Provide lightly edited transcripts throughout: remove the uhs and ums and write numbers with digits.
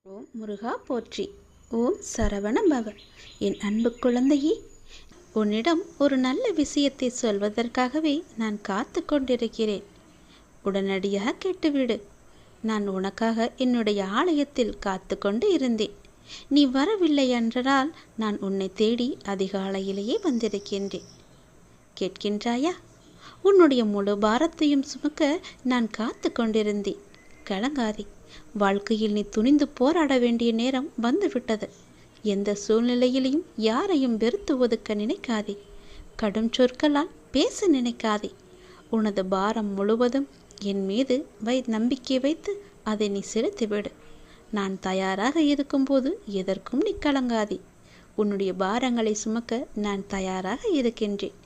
ஓம் முருகா போற்றி. ஓம் சரவண பவ. என் அன்பு குழந்தையே, உன்னிடம் ஒரு நல்ல விஷயத்தை சொல்வதற்காகவே நான் காத்து கொண்டிருக்கிறேன். உடனடியாக கேட்டுவிடு. நான் உனக்காக என்னுடைய ஆலயத்தில் காத்து கொண்டு இருந்தேன். நீ வரவில்லை என்றால் நான் உன்னை தேடி அதிகாலையிலேயே வந்திருக்கின்றேன். கேட்கின்றாயா? உன்னுடைய முழு பாரத்தையும் சுமக்க நான் காத்து கொண்டிருந்தேன். கலங்காதே. வாழ்க்கையில் நீ துணிந்து போராட வேண்டிய நேரம் வந்துவிட்டது. எந்த சூழ்நிலையிலையும் யாரையும் வெறுத்து ஒதுக்க நினைக்காதே. கடும் சொற்களால் பேச நினைக்காதே. உனது பாரம் முழுவதும் என் மீது நம்பிக்கை வைத்து அதை நீ செலுத்திவிடு. நான் தயாராக இருக்கும்போது எதற்கும் நீ கலங்காதே. உன்னுடைய பாரங்களை சுமக்க நான் தயாராக இருக்கின்றேன்.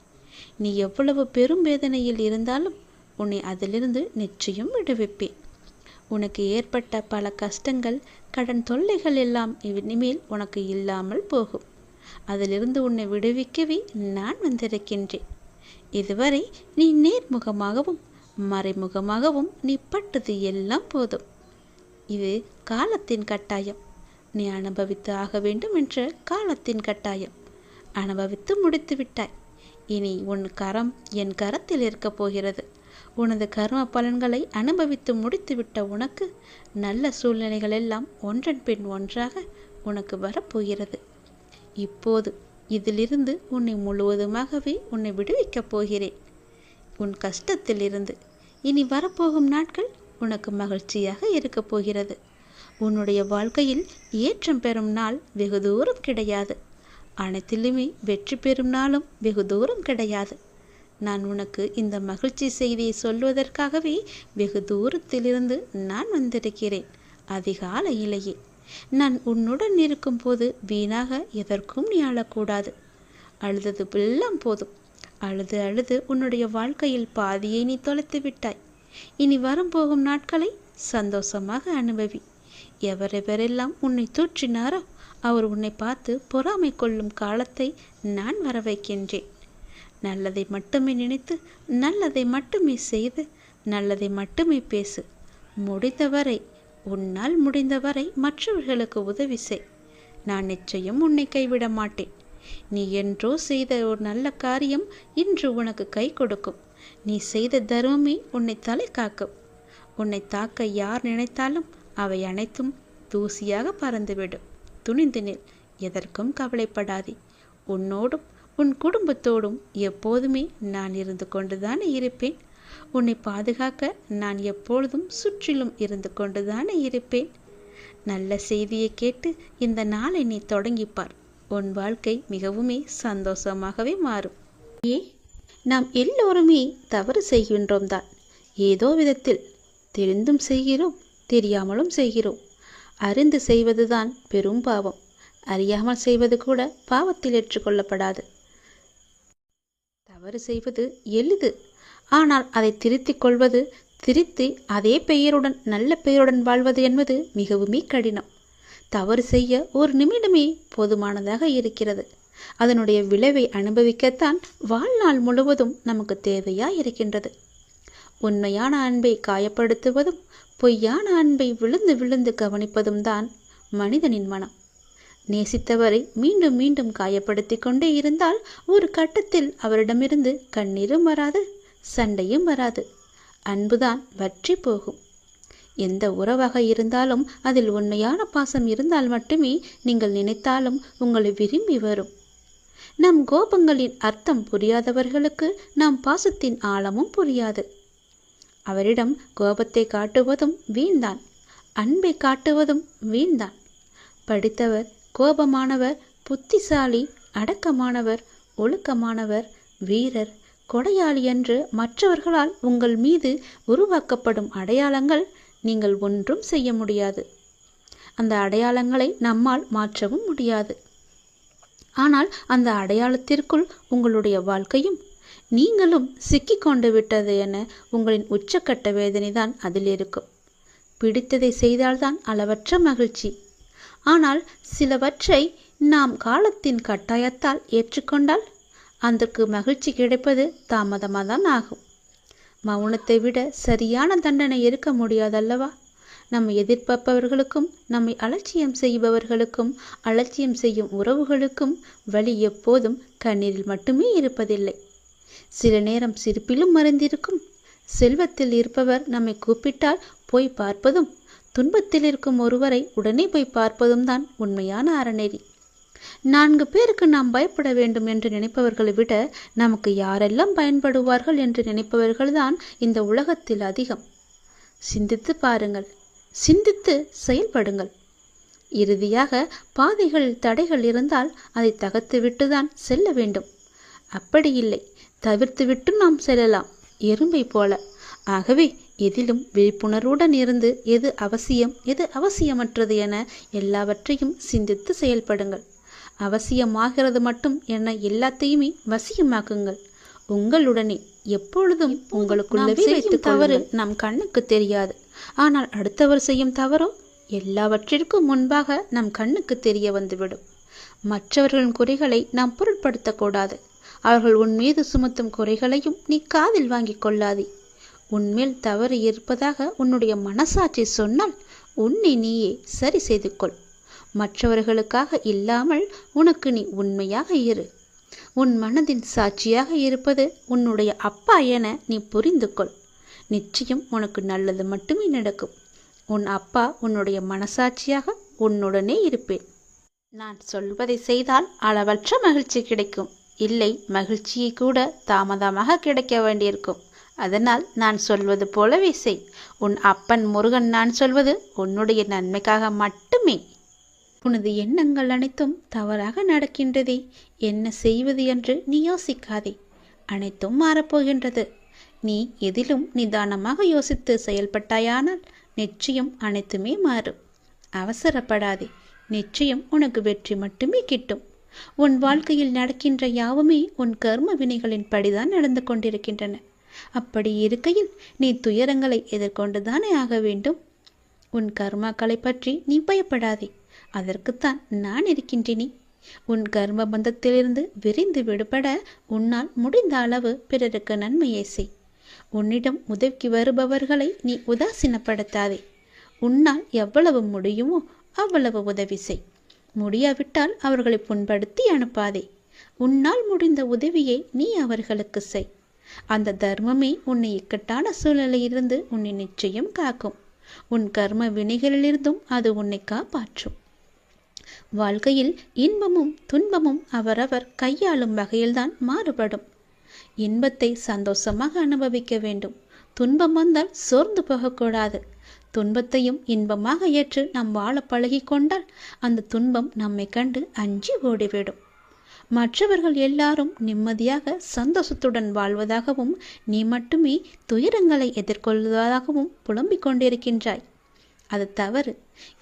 நீ எவ்வளவு பெரும் வேதனையில் இருந்தாலும் உன்னை அதிலிருந்து நிச்சயம் விடுவிப்பேன். உனக்கு ஏற்பட்ட பல கஷ்டங்கள், கடன் தொல்லைகள் எல்லாம் இனிமேல் உனக்கு இல்லாமல் போகும். அதிலிருந்து உன்னை விடுவிக்கவே நான் வந்திருக்கின்றேன். இதுவரை நீ நேர்முகமாகவும் மறைமுகமாகவும் நீ பட்டது எல்லாம் போதும். இது காலத்தின் கட்டாயம். நீ அனுபவித்து ஆக வேண்டும் என்ற காலத்தின் கட்டாயம். அனுபவித்து முடித்து விட்டாய். இனி உன் கரம் என் கரத்தில் இருக்கப் போகிறது. உனது கர்ம பலன்களை அனுபவித்து முடித்துவிட்ட உனக்கு நல்ல சூழ்நிலைகள் எல்லாம் ஒன்றன் பின் ஒன்றாக உனக்கு வரப்போகிறது. இப்போது இதிலிருந்து உன்னை முழுவதுமாகவே உன்னை விடுவிக்கப் போகிறேன். உன் கஷ்டத்தில் இருந்து இனி வரப்போகும் நாட்கள் உனக்கு மகிழ்ச்சியாக இருக்கப் போகிறது. உன்னுடைய வாழ்க்கையில் ஏற்றம் பெறும் நாள் வெகு தூரம் கிடையாது. அனைத்திலுமே வெற்றி பெறும் நாளும் வெகு தூரம் கிடையாது. நான் உனக்கு இந்த மகிழ்ச்சி செய்தியை சொல்வதற்காகவே வெகு தூரத்திலிருந்து நான் வந்திருக்கிறேன். அதிகாலையிலேயே நான் உன்னுடன் இருக்கும்போது வீணாக எதற்கும் நீ அழக்கூடாது. அழுதது எல்லாம் போதும். அழுது அழுது உன்னுடைய வாழ்க்கையில் பாதியை நீ தொலைத்து விட்டாய். இனி வரப்போகும் நாட்களை சந்தோஷமாக அனுபவி. எவரெவரெல்லாம் உன்னை தூற்றினாரோ அவர் உன்னை பார்த்து பொறாமை கொள்ளும் காலத்தை நான் வர வைக்கின்றேன். நல்லதை மட்டுமே நினைத்து, நல்லதை மட்டுமே செய்து, நல்லதை மட்டுமே பேசு. முடிந்தவரை, உன்னால் முடிந்தவரை மற்றவர்களுக்கு உதவி செய். நான் நிச்சயம் உன்னை கைவிட மாட்டேன். நீ என்றோ செய்த ஒரு நல்ல காரியம் இன்று உனக்கு கை கொடுக்கும். நீ செய்த தர்மமே உன்னை தலை காக்கும். உன்னை தாக்க யார் நினைத்தாலும் அவை அனைத்தும் தூசியாக பறந்துவிடும். துணிந்து நில். எதற்கும் கவலைப்படாதே. உன்னோடும் உன் குடும்பத்தோடும் எப்போதுமே நான் இருந்து கொண்டுதானே இருப்பேன். உன்னை பாதுகாக்க நான் எப்பொழுதும் சுற்றிலும் இருந்து கொண்டுதானே இருப்பேன். நல்ல செய்தியை கேட்டு இந்த நாளை நீ தொடங்கிப்பார். உன் வாழ்க்கை மிகவுமே சந்தோஷமாகவே மாறும். நாம் எல்லோருமே தவறு செய்கின்றோம் தான். ஏதோ விதத்தில் தெரிந்தும் செய்கிறோம், தெரியாமலும் செய்கிறோம். அறிந்து செய்வதுதான் பெரும் பாவம். அறியாமல் செய்வது கூட பாவத்தில் ஏற்றுக்கொள்ளப்படாது. தவறு செய்வது எளிது. ஆனால் அதை திருத்திக் கொள்வது, திருத்தி அதே பெயருடன் நல்ல பெயருடன் வாழ்வது என்பது மிகவுமே கடினம். தவறு செய்ய ஒரு நிமிடமே போதுமானதாக இருக்கிறது. அதனுடைய விளைவை அனுபவிக்கத்தான் வாழ்நாள் முழுவதும் நமக்கு தேவையாய் இருக்கின்றது. உண்மையான அன்பை காயப்படுத்துவதும் பொய்யான அன்பை விழுந்து விழுந்து கவனிப்பதும் தான் மனிதனின் மனம். நேசித்தவரை மீண்டும் மீண்டும் காயப்படுத்தி கொண்டே இருந்தால் ஒரு கட்டத்தில் அவரிடமிருந்து கண்ணீரும் வராது, சண்டையும் வராது. அன்புதான் வற்றி போகும். எந்த உறவாக இருந்தாலும் அதில் உண்மையான பாசம் இருந்தால் மட்டுமே நீங்கள் நினைத்தாலும் உங்களை விரும்பி வரும். நம் கோபங்களின் அர்த்தம் புரியாதவர்களுக்கு நாம் பாசத்தின் ஆழமும் புரியாது. அவரிடம் கோபத்தை காட்டுவதும் வீண்தான், அன்பை காட்டுவதும் வீண்தான். படித்தவர், கோபமானவர், புத்திசாலி, அடக்கமானவர், ஒழுக்கமானவர், வீரர், கொடையாளி என்று மற்றவர்களால் உங்கள் மீது உருவாக்கப்படும் அடையாளங்கள் நீங்கள் ஒன்றும் செய்ய முடியாது. அந்த அடையாளங்களை நம்மால் மாற்றவும் முடியாது. ஆனால் அந்த அடையாளத்திற்குள் உங்களுடைய வாழ்க்கையும் நீங்களும் சிக்கிக்கொண்டு விட்டது என உங்களின் உச்சக்கட்ட வேதனைதான் அதில் இருக்கும். பிடித்ததை செய்தால்தான் அளவற்ற மகிழ்ச்சி. ஆனால் சிலவற்றை நாம் காலத்தின் கட்டாயத்தால் ஏற்றுக்கொண்டால் அதற்கு மகிழ்ச்சி கிடைப்பது தாமதமாக தான் ஆகும். மௌனத்தை விட சரியான தண்டனை இருக்க முடியாதல்லவா? நம்மை எதிர்பார்ப்பவர்களுக்கும் நம்மை அலட்சியம் செய்பவர்களுக்கும் அலட்சியம் செய்யும் உறவுகளுக்கும் வழி எப்போதும் கண்ணீரில் மட்டுமே இருப்பதில்லை. சில நேரம் சிரிப்பிலும் மறைந்திருக்கும். செல்வத்தில் இருப்பவர் நம்மை கூப்பிட்டால் போய் பார்ப்பதும், துன்பத்தில் இருக்கும் ஒருவரை உடனே போய் பார்ப்பதும் தான் உண்மையான அறநெறி. 4 பேருக்கு நாம் பயப்பட வேண்டும் என்று நினைப்பவர்களை விட நமக்கு யாரெல்லாம் பயன்படுவார்கள் என்று நினைப்பவர்கள்தான் இந்த உலகத்தில் அதிகம். சிந்தித்து பாருங்கள், சிந்தித்து செயல்படுங்கள். இறுதியாக பாதைகளில் தடைகள் இருந்தால் அதை தகர்த்துவிட்டு தான் செல்ல வேண்டும். அப்படி இல்லை, தவிர்த்துவிட்டு நாம் செல்லலாம், எறும்பை போல. ஆகவே எதிலும் விழிப்புணர்வுடன் இருந்து எது அவசியம் எது அவசியமற்றது என எல்லாவற்றையும் சிந்தித்து செயல்படுங்கள். அவசியமாகிறது மட்டும் என எல்லாத்தையுமே வசியமாக்குங்கள். உங்களுடனே எப்பொழுதும் உங்களுக்குள்ளவே வைத்துக் தவறு நம் கண்ணுக்கு தெரியாது. ஆனால் அடுத்தவர் செய்யும் தவறோ எல்லாவற்றிற்கும் முன்பாக நம் கண்ணுக்கு தெரிய வந்துவிடும். மற்றவர்களின் குறைகளை நாம் பொருட்படுத்தக்கூடாது. அவர்கள் உன் மீது சுமத்தும் குறைகளையும் நீ காதில் வாங்கிக் கொள்ளாதே. உன்மேல் தவறு இருப்பதாக உன்னுடைய மனசாட்சி சொன்னால் உன்னை நீயே சரி செய்து கொள். மற்றவர்களுக்காக இல்லாமல் உனக்கு நீ உண்மையாக இரு. உன் மனதின் சாட்சியாக இருப்பது உன்னுடைய அப்பா என நீ புரிந்து கொள். நிச்சயம் உனக்கு நல்லது மட்டுமே நடக்கும். உன் அப்பா உன்னுடைய மனசாட்சியாக உன்னுடனே இருப்பேன். நான் சொல்வதை செய்தால் அளவற்ற மகிழ்ச்சி கிடைக்கும். இல்லை, மகிழ்ச்சியை கூட தாமதமாக கிடைக்க வேண்டியிருக்கும். அதனால் நான் சொல்வது போலவே செய். உன் அப்பன் முருகன் நான் சொல்வது உன்னுடைய நன்மைக்காக மட்டுமே. உனது எண்ணங்கள் அனைத்தும் தவறாக நடக்கின்றதே, என்ன செய்வது என்று நீ யோசிக்காதே. அனைத்தும் மாறப்போகின்றது. நீ எதிலும் நிதானமாக யோசித்து செயல்பட்டாயானால் நிச்சயம் அனைத்துமே மாறும். அவசரப்படாதே, நிச்சயம் உனக்கு வெற்றி மட்டுமே கிட்டும். உன் வாழ்க்கையில் நடக்கின்ற யாவுமே உன் கர்ம வினைகளின் படிதான் நடந்து கொண்டிருக்கின்றன. அப்படி இருக்கையில் நீ துயரங்களை எதிர்கொண்டுதானே ஆக வேண்டும். உன் கர்மாக்களை பற்றி நீ பயப்படாதே, அதற்குத்தான் நான் இருக்கின்றேனே. உன் கர்ம பந்தத்திலிருந்து விரிந்து விடுபட உன்னால் முடிந்த அளவு பிறருக்கு நன்மையை செய். உன்னிடம் உதவிக்கு வருபவர்களை நீ உதாசீனப்படுத்தாதே. உன்னால் எவ்வளவு முடியுமோ அவ்வளவு உதவி செய். முடியாவிட்டால் அவர்களை புண்படுத்தி அனுப்பாதே. உன்னால் முடிந்த உதவியை நீ அவர்களுக்கு செய். அந்த தர்மமே உன்னை இக்கட்டான சூழ்நிலையிலிருந்து உன்னை நிச்சயம் காக்கும். உன் கர்ம வினைகளிலிருந்தும் அது உன்னை காப்பாற்றும். வாழ்க்கையில் இன்பமும் துன்பமும் அவரவர் கையாளும் வகையில்தான் மாறுபடும். இன்பத்தை சந்தோஷமாக அனுபவிக்க வேண்டும். துன்பம் வந்தால் சோர்ந்து போகக்கூடாது. துன்பத்தையும் இன்பமாக ஏற்று நாம் வாழ பழகி கொண்டால் அந்த துன்பம் நம்மை கண்டு அஞ்சி ஓடிவிடும். மற்றவர்கள் எல்லாரும் நிம்மதியாக சந்தோஷத்துடன் வாழ்வதாகவும் நீ மட்டுமே துயரங்களை எதிர்கொள்வதாகவும் புலம்பிக் கொண்டிருக்கின்றாய். அது தவறு.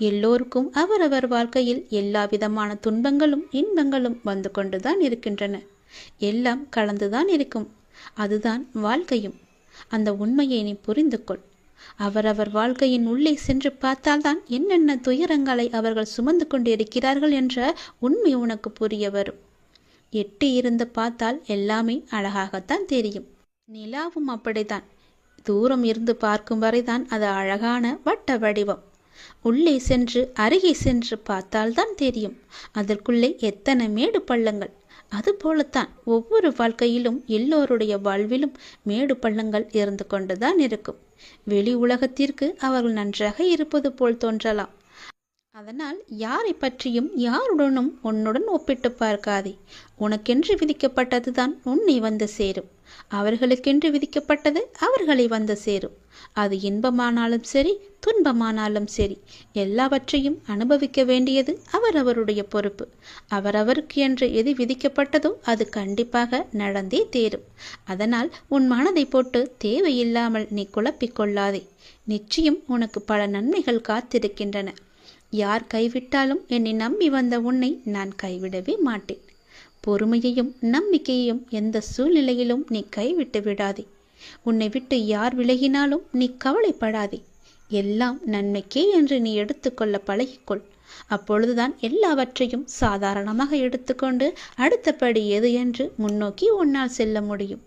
எல்லோருக்கும் அவரவர் வாழ்க்கையில் எல்லா விதமான துன்பங்களும் இன்பங்களும் வந்து கொண்டுதான் இருக்கின்றன. எல்லாம் கலந்துதான் இருக்கும். அதுதான் வாழ்க்கையும். அந்த உண்மையை நீ புரிந்து கொள். அவரவர் வாழ்க்கையின் உள்ளே சென்று பார்த்தால்தான் என்னென்ன துயரங்களை அவர்கள் சுமந்து கொண்டு இருக்கிறார்கள் என்ற உண்மை உனக்கு புரிய வரும். எட்டி இருந்து பார்த்தால் எல்லாமே அழகாகத்தான் தெரியும். நிலாவும் அப்படித்தான். தூரம் இருந்து பார்க்கும் வரைதான் அது அழகான வட்ட வடிவம். உள்ளே சென்று அருகே சென்று பார்த்தால்தான் தெரியும் அதற்குள்ளே எத்தனை மேடு பள்ளங்கள். அதுபோலத்தான் ஒவ்வொரு வாழ்க்கையிலும் எல்லோருடைய வாழ்விலும் மேடு பள்ளங்கள் இருந்து கொண்டுதான் இருக்கும். வெளி உலகத்திற்கு அவர்கள் நன்றாக இருப்பது போல் தோன்றலாம். அதனால் யாரை பற்றியும் யாருடனும் உன்னுடன் ஒப்பிட்டு பார்க்காதே. உனக்கென்று விதிக்கப்பட்டதுதான் உன்னை வந்து சேரும். அவர்களுக்கென்று விதிக்கப்பட்டது அவர்களை வந்து சேரும். அது இன்பமானாலும் சரி துன்பமானாலும் சரி எல்லாவற்றையும் அனுபவிக்க வேண்டியது அவரவருடைய பொறுப்பு. அவரவருக்கு என்று எது விதிக்கப்பட்டதோ அது கண்டிப்பாக நடந்தே தேரும். அதனால் உன் மனதை போட்டு தேவையில்லாமல் நீ குழப்பிக்கொள்ளாதே. நிச்சயம் உனக்கு பல நன்மைகள் காத்திருக்கின்றன. யார் கைவிட்டாலும் என்னை நம்பி வந்த உன்னை நான் கைவிடவே மாட்டேன். பொறுமையையும் நம்பிக்கையையும் எந்த சூழ்நிலையிலும் நீ கைவிட்டு விடாதே. உன்னை விட்டு யார் விலகினாலும் நீ கவலைப்படாதே. எல்லாம் நன்மைக்கே என்று நீ எடுத்துக்கொள்ள பழகிக்கொள். அப்பொழுதுதான் எல்லாவற்றையும் சாதாரணமாக எடுத்துக்கொண்டு அடுத்தபடி எது என்று முன்னோக்கி உன்னால் செல்ல முடியும்.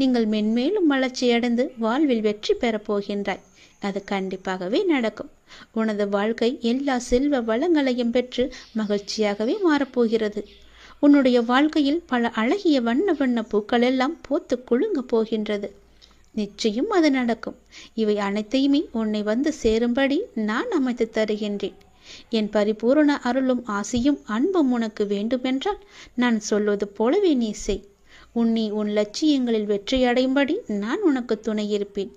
நீங்கள் மென்மேலும் வளர்ச்சியடைந்து வாழ்வில் வெற்றி பெறப் போகின்றாய். அது கண்டிப்பாகவே நடக்கும். உனது வாழ்க்கை எல்லா செல்வ வளங்களையும் பெற்று மகிழ்ச்சியாகவே மாறப்போகிறது. உன்னுடைய வாழ்க்கையில் பல அழகிய வண்ண வண்ண பூக்கள் எல்லாம் பூத்து குலுங்க போகின்றது. நிச்சயம் அது நடக்கும். இவை அனைத்தையுமே உன்னை வந்து சேரும்படி நான் அமைத்து தருகின்றேன். என் பரிபூரண அருளும் ஆசியும் அன்பும் உனக்கு வேண்டுமென்றால் நான் சொல்வது போலவே நீ செய். உன் லட்சியங்களில் வெற்றியடையும்படி நான் உனக்கு துணை இருப்பேன்.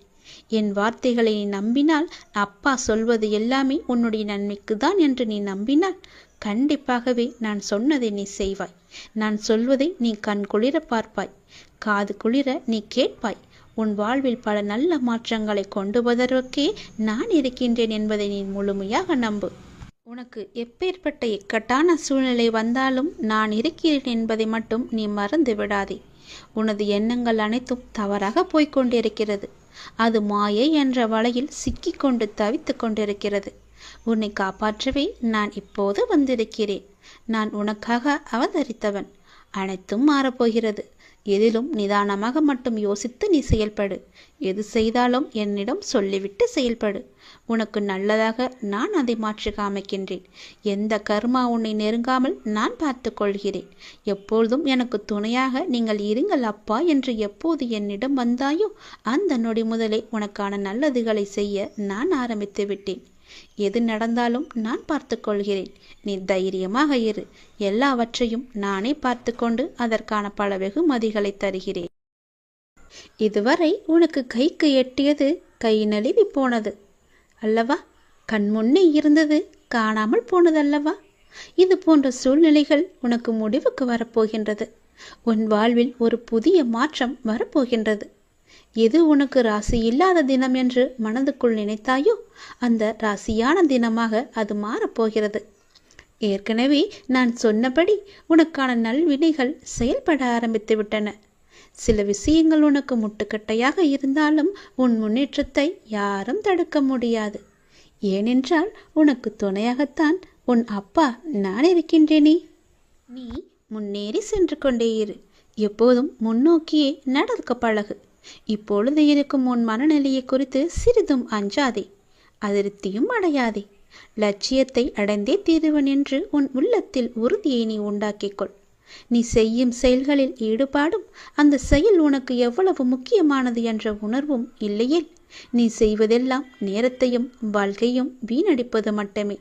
என் வார்த்தைகளை நீ நம்பினால், அப்பா சொல்வது எல்லாமே உன்னுடைய நன்மைக்கு தான் என்று நீ நம்பினால், கண்டிப்பாகவே நான் சொன்னதை நீ செய்வாய். நான் சொல்வதை நீ கண் குளிர பார்ப்பாய், காது குளிர நீ கேட்பாய். உன் வாழ்வில் பல நல்ல மாற்றங்களை கொண்டு வருவதற்கே நான் இருக்கின்றேன் என்பதை நீ முழுமையாக நம்பு. உனக்கு எப்பேற்பட்ட இக்கட்டான சூழ்நிலை வந்தாலும் நான் இருக்கிறேன் என்பதை மட்டும் நீ மறந்து விடாதே. உனது எண்ணங்கள் அனைத்தும் தவறாக போய்கொண்டிருக்கிறது. அது மாயை என்ற வலையில் சிக்கிக்கொண்டு தவித்து கொண்டிருக்கிறது. உன்னை காப்பாற்றவே நான் இப்போது வந்திருக்கிறேன். நான் உனக்காக அவதரித்தவன். அனைத்தும் மாறப்போகிறது. எதிலும் நிதானமாக மட்டும் யோசித்து நீ செயல்படு. எது செய்தாலும் என்னிடம் சொல்லிவிட்டு செயல்படு. உனக்கு நல்லதாக நான் அதை மாற்றி காமிக்கின்றேன். எந்த கர்மா உன்னை நெருங்காமல் நான் பார்த்து கொள்கிறேன். எப்பொழுதும் எனக்கு துணையாக நீங்கள் இருங்கள் அப்பா என்று எப்போது என்னிடம் வந்தாயோ அந்த நொடி முதலே உனக்கான நல்லதுகளை செய்ய நான் ஆரம்பித்து விட்டேன். எது நடந்தாலும் நான் பார்த்து கொள்கிறேன். நீ தைரியமாக இரு. எல்லாவற்றையும் நானே பார்த்து கொண்டு அதற்கான பல வெகுமதிகளை தருகிறேன். இதுவரை உனக்கு கைக்கு எட்டியது கை நழுவி போனது அல்லவா? கண்முன்னே இருந்தது காணாமல் போனதல்லவா? இது போன்ற சூழ்நிலைகள் உனக்கு முடிவுக்கு வரப்போகின்றது. உன் வாழ்வில் ஒரு புதிய மாற்றம் வரப்போகின்றது. எது உனக்கு ராசி இல்லாத தினம் என்று மனதுக்குள் நினைத்தாயோ அந்த ராசியான தினமாக அது மாறப்போகிறது. ஏற்கனவே நான் சொன்னபடி உனக்கான நல்வினைகள் செயல்பட ஆரம்பித்து விட்டன. சில விஷயங்கள் உனக்கு முட்டுக்கட்டையாக இருந்தாலும் உன் முன்னேற்றத்தை யாரும் தடுக்க முடியாது. ஏனென்றால் உனக்கு துணையாகத்தான் உன் அப்பா நான் இருக்கின்றேனே. நீ முன்னேறி சென்று கொண்டே இரு. எப்போதும் முன்னோக்கியே நடக்க பழகு. இப்பொழுது இருக்கும் உன் மனநிலையை குறித்து சிறிதும் அஞ்சாதே, அதிருப்தியும் அடையாதே. லட்சியத்தை அடைந்தே தீருவன் என்று உன் உள்ளத்தில் உறுதியை நீ உண்டாக்கிக்கொள். நீ செய்யும் செயல்களில் ஈடுபாடும் அந்த செயல் உனக்கு எவ்வளவு முக்கியமானது என்ற உணர்வும் இல்லையேல் நீ செய்வதெல்லாம் நேரத்தையும் வாழ்க்கையும் வீணடிப்பது மட்டுமே.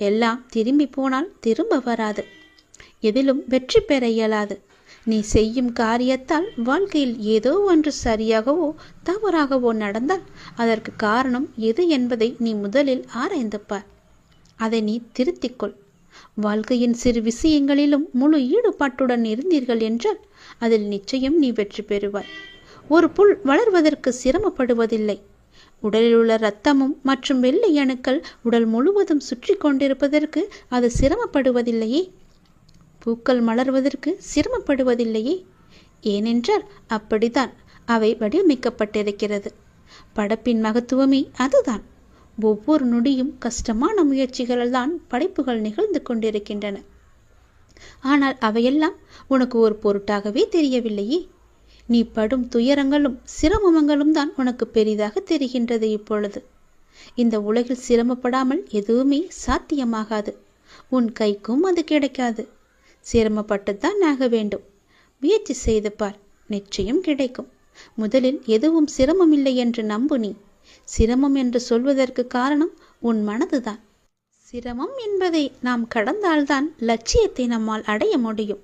எல்லாம் திரும்பி போனால் திரும்ப வராது. எதிலும் வெற்றி பெற இயலாது. நீ செய்யும் காரியத்தால் வாழ்க்கையில் ஏதோ ஒன்று சரியாகவோ தவறாகவோ நடந்தால் அதற்கு காரணம் எது என்பதை நீ முதலில் ஆராய்ந்து பார். அதை நீ திருத்திக்கொள். வாழ்க்கையின் சிறு விஷயங்களிலும் முழு ஈடுபாட்டுடன் இருந்தீர்கள் என்றால் அதில் நிச்சயம் நீ வெற்றி பெறுவாய். ஒரு புல் வளர்வதற்கு சிரமப்படுவதில்லை. உடலில் உள்ள இரத்தமும் மற்றும் வெள்ளை அணுக்கள் உடல் முழுவதும் சுற்றி கொண்டிருப்பதற்கு அது சிரமப்படுவதில்லையே. பூக்கள் மலர்வதற்கு சிரமப்படுவதில்லையே. ஏனென்றால் அப்படித்தான் அவை வடிவமைக்கப்பட்டிருக்கிறது. படைப்பின் மகத்துவமே அதுதான். ஒவ்வொரு நொடியும் கஷ்டமான முயற்சிகளால் தான் படைப்புகள் நிகழ்ந்து கொண்டிருக்கின்றன. ஆனால் அவையெல்லாம் உனக்கு ஒரு பொருட்டாகவே தெரியவில்லையே. நீ படும் துயரங்களும் சிரமங்களும் தான் உனக்கு பெரிதாக தெரிகின்றது. இப்பொழுது இந்த உலகில் சிரமப்படாமல் எதுவுமே சாத்தியமாகாது. உன் கைக்கும் அது கிடைக்காது. சிரமப்பட்டுத்தான் ஆக வேண்டும். முயற்சி செய்து பார், நிச்சயம் கிடைக்கும். முதலில் எதுவும் சிரமமில்லை என்று நம்பு. நீ சிரமம் என்று சொல்வதற்கு காரணம் உன் மனதுதான். சிரமம் என்பதை நாம் கடந்தால்தான் லட்சியத்தை நம்மால் அடைய முடியும்.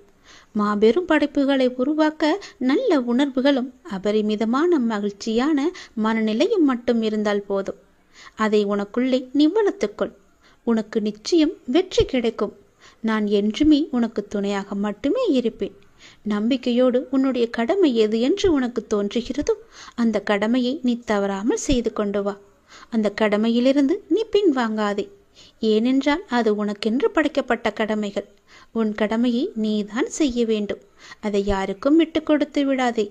மாபெரும் படைப்புகளை உருவாக்க நல்ல உணர்வுகளும் அபரிமிதமான மகிழ்ச்சியான மனநிலையும் மட்டும் இருந்தால் போதும். அதை உனக்குள்ளே நீ வளர்த்துக்கொள். உனக்கு நிச்சயம் வெற்றி கிடைக்கும். நான் என்றுமே உனக்கு துணையாக மட்டுமே இருப்பேன். நம்பிக்கையோடு உன்னுடைய கடமை எது என்று உனக்கு தோன்றுகிறதோ அந்த கடமையை நீ தவறாமல் செய்து கொண்டு வா. அந்த கடமையிலிருந்து நீ பின்வாங்காதே. ஏனென்றால் அது உனக்கென்று படைக்கப்பட்ட கடமைகள். உன் கடமையை நீதான் செய்ய வேண்டும். அதை யாருக்கும் விட்டு கொடுத்து விடாதே.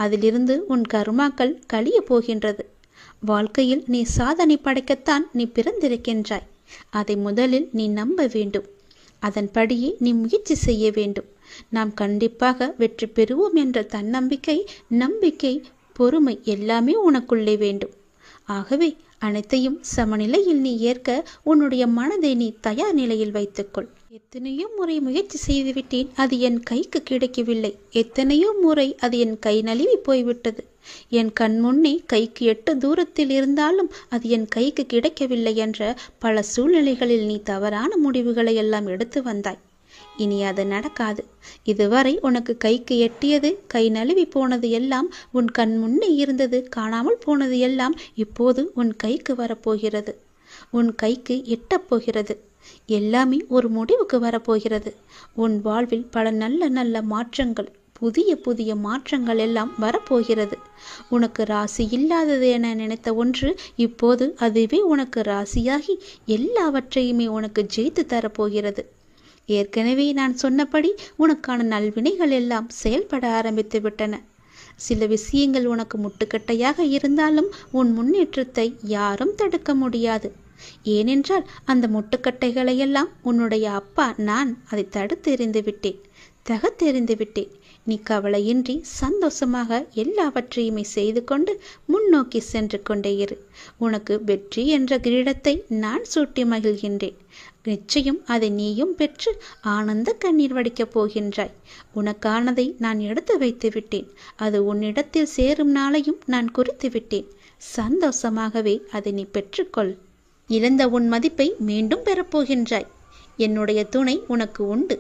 அதிலிருந்து உன் கர்மாக்கள் கழிய போகின்றது. வாழ்க்கையில் நீ சாதனை படைக்கத்தான் நீ பிறந்திருக்கின்றாய். அதை முதலில் நீ நம்ப வேண்டும். அதன்படியே நீ முயற்சி செய்ய வேண்டும். நாம் கண்டிப்பாக வெற்றி பெறுவோம் என்ற தன்னம்பிக்கை, நம்பிக்கை, பொறுமை எல்லாமே உனக்குள்ளே வேண்டும். ஆகவே அனைத்தையும் சமநிலையில் நீ ஏற்க உன்னுடைய மனதை நீ தயார் நிலையில் வைத்துக்கொள். எத்தனையோ முறை முயற்சி செய்துவிட்டேன், அது என் கைக்கு கிடைக்கவில்லை. எத்தனையோ முறை அது என் கை நழுவி போய்விட்டது. என் கண் முன்னே கைக்கு 8 தூரத்தில் இருந்தாலும் அது என் கைக்கு கிடைக்கவில்லை என்ற பல சூழ்நிலைகளில் நீ தவறான முடிவுகளை எல்லாம் எடுத்து வந்தாய். இனி அது நடக்காது. இதுவரை உனக்கு கைக்கு எட்டியது, கை நழுவி போனது எல்லாம், உன் கண் முன்னே இருந்தது, காணாமல் போனது எல்லாம் இப்போது உன் கைக்கு வரப்போகிறது. உன் கைக்கு எட்டப்போகிறது. எல்லாமே ஒரு முடிவுக்கு வரப்போகிறது. உன் வாழ்வில் பல நல்ல நல்ல மாற்றங்கள், புதிய புதிய மாற்றங்கள் எல்லாம் வரப்போகிறது. உனக்கு ராசி இல்லாதது என நினைத்த ஒன்று இப்போது அதுவே உனக்கு ராசியாகி எல்லாவற்றையுமே உனக்கு ஜெயித்து தரப்போகிறது. ஏற்கனவே நான் சொன்னபடி உனக்கான நல்வினைகள் எல்லாம் செயல்பட ஆரம்பித்து விட்டன. சில விஷயங்கள் உனக்கு முட்டுக்கட்டையாக இருந்தாலும் உன் முன்னேற்றத்தை யாரும் தடுக்க முடியாது. ஏனென்றால் அந்த முட்டுக்கட்டைகளையெல்லாம் உன்னுடைய அப்பா நான் அதை தடுத்தெறிந்து விட்டேன், தகத்தெறிந்து விட்டேன். நீ கவலையின்றி சந்தோஷமாக எல்லாவற்றையுமே செய்து கொண்டு முன்னோக்கி சென்று கொண்டே இரு. உனக்கு வெற்றி என்ற கிரீடத்தை நான் சூட்டி மகிழ்கின்றேன். நிச்சயம் அதை நீயும் பெற்று ஆனந்த கண்ணீர் வடிக்கப் போகின்றாய். உனக்கானதை நான் எடுத்து வைத்து விட்டேன். அது உன்னிடத்தில் சேரும் நாளையும் நான் குறித்து விட்டேன். சந்தோஷமாகவே அதை நீ பெற்றுக்கொள். இழந்த உன் மதிப்பை மீண்டும் பெறப்போகின்றாய். என்னுடைய துணை உனக்கு உண்டு.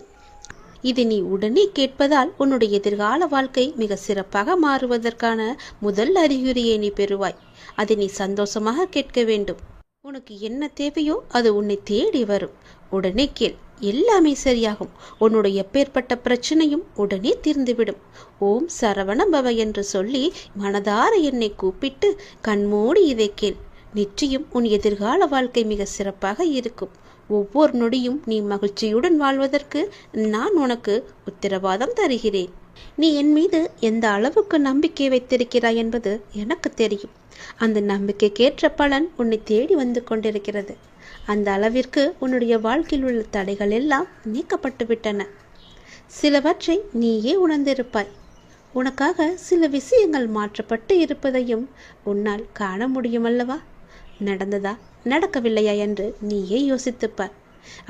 இது நீ உடனே கேட்பதால் உன்னுடைய எதிர்கால வாழ்க்கை மிக சிறப்பாக மாறுவதற்கான முதல் அறிகுறியை நீ பெறுவாய். அதை நீ சந்தோஷமாக கேட்க வேண்டும். உனக்கு என்ன தேவையோ அது உன்னை தேடி வரும். உடனே கேள், எல்லாமே சரியாகும். உன்னுடைய எப்பேற்பட்ட பிரச்சனையும் உடனே தீர்ந்துவிடும். ஓம் சரவண பவ என்று சொல்லி மனதார என்னை கூப்பிட்டு கண்மூடி இதை கேள். நிச்சயம் உன் எதிர்கால வாழ்க்கை மிக சிறப்பாக இருக்கும். ஒவ்வொரு நொடியும் நீ மகிழ்ச்சியுடன் வாழ்வதற்கு நான் உனக்கு உத்தரவாதம் தருகிறேன். நீ என் மீது எந்த அளவுக்கு நம்பிக்கை வைத்திருக்கிறாய் என்பது எனக்கு தெரியும். அந்த நம்பிக்கைக்கேற்ற பலன் உன்னை தேடி வந்து கொண்டிருக்கிறது. அந்த அளவிற்கு உன்னுடைய வாழ்க்கையில் உள்ள தடைகள் எல்லாம் நீக்கப்பட்டு விட்டன. சிலவற்றை நீயே உணர்ந்திருப்பாய். உனக்காக சில விஷயங்கள் மாற்றப்பட்டு இருப்பதையும் உன்னால் காண முடியுமல்லவா? நடந்ததா நடக்கவில்லையா என்று நீயே யோசித்துப்பார்.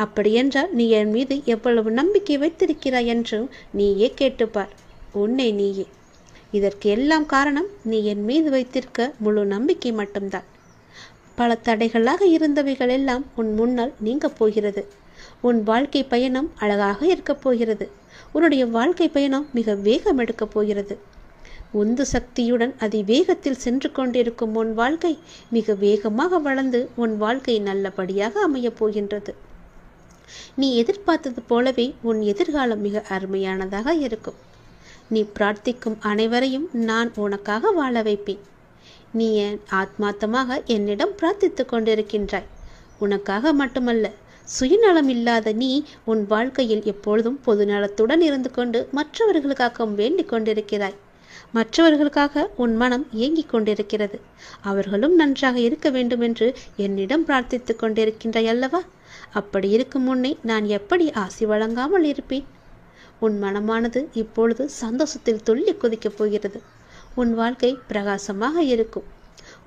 அப்படியென்றால் நீ என் மீது எவ்வளவு நம்பிக்கை வைத்திருக்கிறாய் என்றும் நீயே கேட்டுப்பார். உன்னை நீயே. இதற்கு எல்லாம் காரணம் நீ என் மீது வைத்திருக்க முழு நம்பிக்கை மட்டும்தான். பல தடைகளாக இருந்தவைகள் எல்லாம் உன் முன்னால் நீங்க போகிறது. உன் வாழ்க்கை பயணம் அழகாக இருக்கப் போகிறது. உன்னுடைய வாழ்க்கை பயணம் மிக வேகம் எடுக்கப் போகிறது. உந்து சக்தியுடன் அதிவேகத்தில் சென்று கொண்டிருக்கும் உன் வாழ்க்கை மிக வேகமாக வளர்ந்து உன் வாழ்க்கை நல்லபடியாக அமையப் போகின்றது. நீ எதிர்பார்த்தது போலவே உன் எதிர்காலம் மிக அருமையானதாக இருக்கும். நீ பிரார்த்திக்கும் அனைவரையும் நான் உனக்காக வாழ வைப்பேன். நீ என் ஆத்மார்த்தமாக என்னிடம் பிரார்த்தித்து கொண்டிருக்கின்றாய். உனக்காக மட்டுமல்ல, சுயநலம் இல்லாத நீ உன் வாழ்க்கையில் எப்பொழுதும் பொதுநலத்துடன் இருந்து கொண்டு மற்றவர்களுக்காக வேண்டிக் கொண்டிருக்கிறாய். மற்றவர்களுக்காக உன் மனம் ஏங்கிக் கொண்டிருக்கிறது. அவர்களும் நன்றாக இருக்க வேண்டும் என்று என்னிடம் பிரார்த்தித்து கொண்டிருக்கின்றாய் அல்லவா? அப்படி இருக்கும் முன்னே நான் எப்படி ஆசி வழங்காமல் இருப்பேன்? உன் மனமானது இப்பொழுது சந்தோஷத்தில் துள்ளி குதிக்கப் போகிறது. உன் வாழ்க்கை பிரகாசமாக இருக்கும்.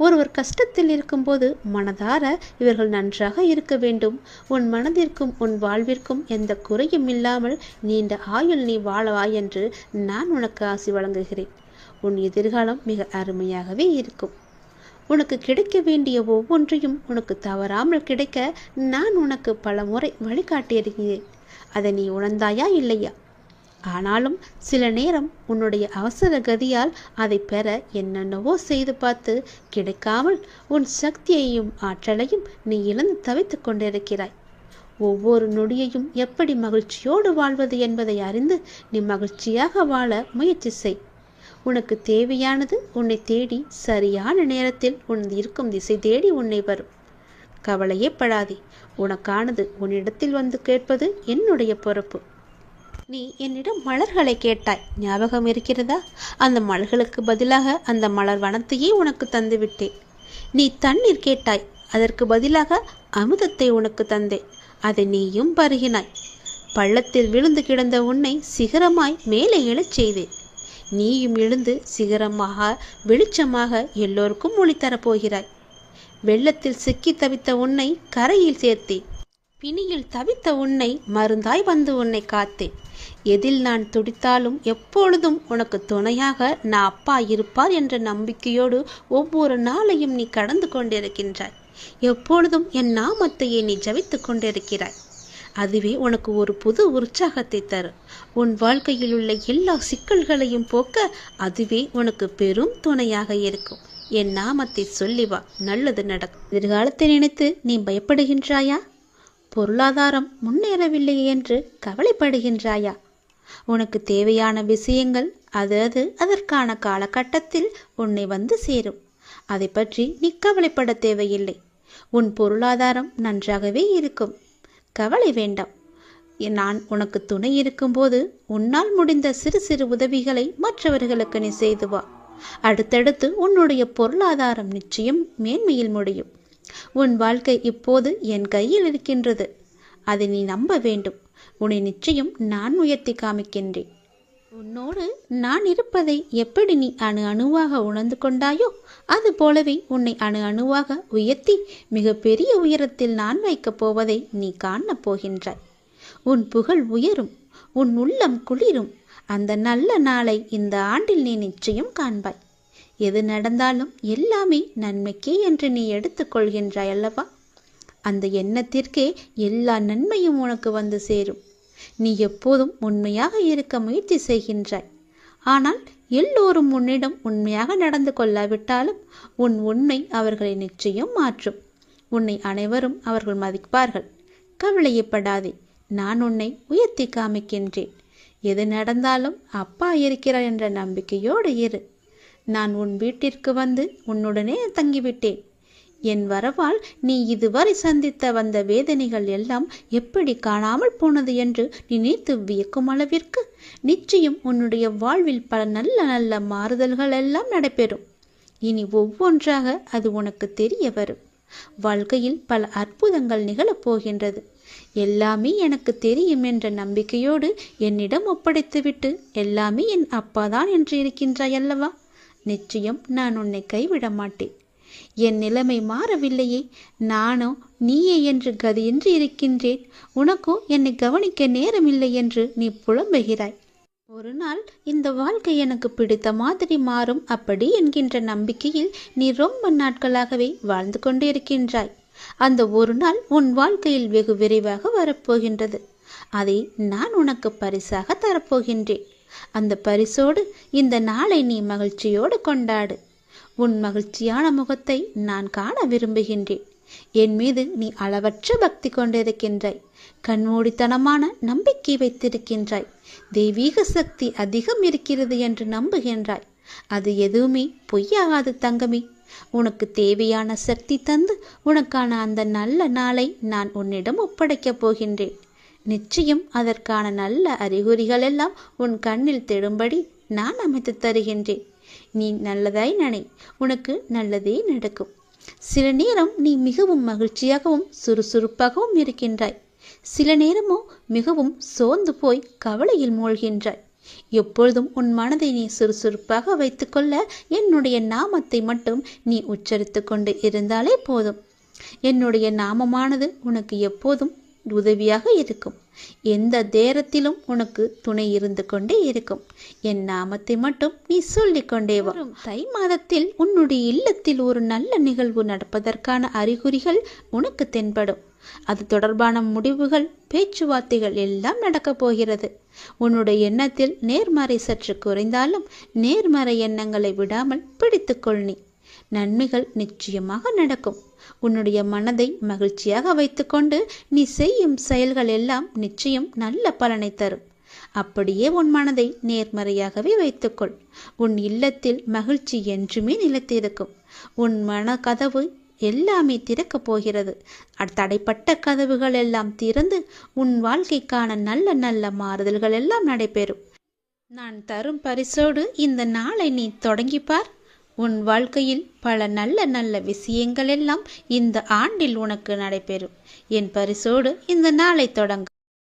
ஒருவர் கஷ்டத்தில் இருக்கும்போது மனதார இவர்கள் நன்றாக இருக்க வேண்டும், உன் மனதிற்கும் உன் வாழ்விற்கும் எந்த குறையும் இல்லாமல் நீண்ட ஆயுள் நீ வாழவாய் என்று நான் உனக்கு ஆசி வழங்குகிறேன். உன் எதிர்காலம் மிக அருமையாகவே இருக்கும். உனக்கு கிடைக்க வேண்டிய ஒவ்வொன்றையும் உனக்கு தவறாமல் கிடைக்க நான் உனக்கு பல முறை வழிகாட்டியிருக்கிறேன். அதை நீ உணர்ந்தாயா இல்லையா? ஆனாலும் சில நேரம் உன்னுடைய அவசர கதியால் அதை பெற என்னென்னவோ செய்து பார்த்து கிடைக்காமல் உன் சக்தியையும் ஆற்றலையும் நீ இழந்து தவித்து கொண்டிருக்கிறாய். ஒவ்வொரு நொடியையும் எப்படி மகிழ்ச்சியோடு வாழ்வது என்பதை அறிந்து நீ மகிழ்ச்சியாக வாழ முயற்சி செய். உனக்கு தேவையானது உன்னை தேடி சரியான நேரத்தில் உன் இருக்கும் திசை தேடி உன்னை வரும். கவலையே படாதே. உனக்கானது உன்னிடத்தில் வந்து கேட்பது என்னுடைய பொறுப்பு. நீ என்னிடம் மலர்களை கேட்டாய், ஞாபகம் இருக்கிறதா? அந்த மலர்களுக்கு பதிலாக அந்த மலர் வனத்தையே உனக்கு தந்துவிட்டேன். நீ தண்ணீர் கேட்டாய், அதற்கு பதிலாக அமுதத்தை உனக்கு தந்தேன். அதை நீயும் பருகினாய். பள்ளத்தில் விழுந்து கிடந்த உன்னை சிகரமாய் மேலே எழச் செய்தேன். நீயும் எழுந்து சிகரமாக வெளிச்சமாக எல்லோருக்கும் ஒளி தரப்போகிறாய். வெள்ளத்தில் சிக்கி தவித்த உன்னை கரையில் சேர்த்தேன். பிணியில் தவித்த உன்னை மருந்தாய் வந்து உன்னை காத்தேன். எதில் நான் துடித்தாலும் எப்பொழுதும் உனக்கு துணையாக நான் அப்பா இருப்பார் என்ற நம்பிக்கையோடு ஒவ்வொரு நாளையும் நீ கடந்து கொண்டிருக்கின்றாய். எப்பொழுதும் என் நாமத்தையே நீ ஜபித்து கொண்டிருக்கிறாய். அதுவே உனக்கு ஒரு புது உற்சாகத்தை தரும். உன் வாழ்க்கையில் உள்ள எல்லா சிக்கல்களையும் போக்க அதுவே உனக்கு பெரும் துணையாக இருக்கும். என் நாமத்தை சொல்லி வா, நல்லது நடக்கும். எதிர்காலத்தை நினைத்து நீ பயப்படுகின்றாயா? பொருளாதாரம் முன்னேறவில்லை என்று கவலைப்படுகின்றாயா? உனக்கு தேவையான விஷயங்கள் அதற்கான காலகட்டத்தில் உன்னை வந்து சேரும். அதை பற்றி நீ கவலைப்பட தேவையில்லை. உன் பொருளாதாரம் நன்றாகவே இருக்கும். கவலை வேண்டாம். நான் உனக்கு துணை இருக்கும்போது உன்னால் முடிந்த சிறு சிறு உதவிகளை மற்றவர்களுக்கு நீ செய்து வா. அடுத்தடுத்து உன்னுடைய பொருளாதாரம் நிச்சயம் மேன்மையில் முடியும். உன் வாழ்க்கை இப்போது என் கையில் இருக்கின்றது. அதை நீ நம்ப வேண்டும். உன்னை நிச்சயம் நான் உயர்த்தி காமிக்கின்றேன். உன்னோடு நான் இருப்பதை எப்படி நீ அணு அணுவாக உணர்ந்து கொண்டாயோ அது போலவே உன்னை அணு அணுவாக உயர்த்தி மிக பெரிய உயரத்தில் நான் வைக்கப் போவதை நீ காணப் போகின்றாய். உன் புகழ் உயரும், உன் உள்ளம் குளிரும். அந்த நல்ல நாளை இந்த ஆண்டில் நீ நிச்சயம் காண்பாய். எது நடந்தாலும் எல்லாமே நன்மைக்கே என்று நீ எடுத்துக்கொள்கின்றாய் அல்லவா? அந்த எண்ணத்திற்கே எல்லா நன்மையும் உனக்கு வந்து சேரும். நீ எப்போதும் உண்மையாக இருக்க முயற்சி செய்கின்றாய். ஆனால் எல்லோரும் உன்னிடம் உண்மையாக நடந்து கொள்ளாவிட்டாலும் உன் உண்மை அவர்களை நிச்சயம் மாற்றும். உன்னை அனைவரும் அவர்கள் மதிப்பார்கள். கவலையப்படாதே, நான் உன்னை உயர்த்தி காமிக்கின்றேன். எது நடந்தாலும் அப்பா இருக்கிறார் என்ற நம்பிக்கையோடு இரு. நான் உன் வீட்டிற்கு வந்து உன்னுடனே தங்கிவிட்டேன். என் வரவால் நீ இதுவரை சந்தித்த வந்த வேதனைகள் எல்லாம் எப்படி காணாமல் போனது என்று நினைத்து வியக்கும் அளவிற்கு நிச்சயம் உன்னுடைய வாழ்வில் பல நல்ல நல்ல மாறுதல்கள் எல்லாம் நடைபெறும். இனி ஒவ்வொன்றாக அது உனக்கு தெரிய வரும். வாழ்க்கையில் பல அற்புதங்கள் நிகழப்போகின்றது. எல்லாமே எனக்கு தெரியும் என்ற நம்பிக்கையோடு என்னிடம் ஒப்படைத்துவிட்டு எல்லாமே என் அப்பாதான் என்று இருக்கின்றாய் அல்லவா? நிச்சயம் நான் உன்னை கைவிட மாட்டேன். என் நிலைமை மாறவில்லையே, நானோ நீயே என்று கதியின்றி இருக்கின்றேன். உனக்கோ என்னை கவனிக்க நேரமில்லை என்று நீ புலம்புகிறாய். ஒரு நாள் இந்த வாழ்க்கை எனக்கு பிடித்த மாதிரி மாறும் அப்படி என்கின்ற நம்பிக்கையில் நீ ரொம்ப நாட்களாகவே வாழ்ந்து கொண்டிருக்கின்றாய். அந்த ஒரு நாள் உன் வாழ்க்கையில் வெகு விரைவாக வரப்போகின்றது. அதை நான் உனக்கு பரிசாக தரப்போகின்றேன். அந்த பரிசோடு இந்த நாளை நீ மகிழ்ச்சியோடு கொண்டாடு. உன் மகிழ்ச்சியான முகத்தை நான் காண விரும்புகின்றேன். என் மீது நீ அளவற்ற பக்தி கொண்டிருக்கின்றாய். கண்மூடித்தனமான நம்பிக்கை வைத்திருக்கின்றாய். தெய்வீக சக்தி அதிகம் இருக்கிறது என்று நம்புகின்றாய். அது எதுவுமே பொய்யாகாது தங்கமே. உனக்கு தேவையான சக்தி தந்து உனக்கான அந்த நல்ல நாளை நான் உன்னிடம் ஒப்படைக்கப் போகின்றேன். நிச்சயம் அதற்கான நல்ல அறிகுறிகள் எல்லாம் உன் கண்ணில் தெடும்படி நான் அமைத்து தருகின்றேன். நீ நல்லதாய் நினை, உனக்கு நல்லதே நடக்கும். சில நேரம் நீ மிகவும் மகிழ்ச்சியாகவும் சுறுசுறுப்பாகவும் இருக்கின்றாய். சில நேரமோ மிகவும் சோர்ந்து போய் கவலையில் மூழ்கின்றாய். எப்பொழுதும் உன் மனதை நீ சுறுசுறுப்பாக வைத்துக்கொள்ள என்னுடைய நாமத்தை மட்டும் நீ உச்சரித்து கொண்டு இருந்தாலே போதும். என்னுடைய நாமமானது உனக்கு எப்போதும் உதவியாக இருக்கும். எந்த நேரத்திலும் உனக்கு துணை இருந்து கொண்டே இருக்கும். என் நாமத்தை மட்டும் நீ சொல்லிக்கொண்டே வா. தை மாதத்தில் உன்னுடைய இல்லத்தில் ஒரு நல்ல நிகழ்வு நடப்பதற்கான அறிகுறிகள் உனக்கு தென்படும். அது தொடர்பான முடிவுகள், பேச்சுவார்த்தைகள் எல்லாம் நடக்கப் போகிறது. உன்னுடைய எண்ணத்தில் நேர்மறை சற்று குறைந்தாலும் நேர்மறை எண்ணங்களை விடாமல் பிடித்துக்கொள். நீ நன்மைகள் நிச்சயமாக நடக்கும். உன்னுடைய மனதை மகிழ்ச்சியாக வைத்துக்கொண்டு நீ செய்யும் செயல்கள் எல்லாம் நிச்சயம் நல்ல பலனை தரும். அப்படியே உன் மனதை நேர்மறையாகவே வைத்துக்கொள். உன் இல்லத்தில் மகிழ்ச்சி என்றுமே நிலைத்திருக்கும். உன் மன கதவு எல்லாமே திறக்கப் போகிறது. தடைப்பட்ட கதவுகள் எல்லாம் திறந்து உன் வாழ்க்கைக்கான நல்ல நல்ல மாறுதல்கள் எல்லாம் நடைபெறும். நான் தரும் பரிசோடு இந்த நாளை நீ தொடங்கிப்பார். உன் வாழ்க்கையில் பல நல்ல நல்ல விஷயங்கள் எல்லாம் இந்த ஆண்டில் உனக்கு நடைபெறும். என் பரிசோடு இந்த நாளை தொடங்கு.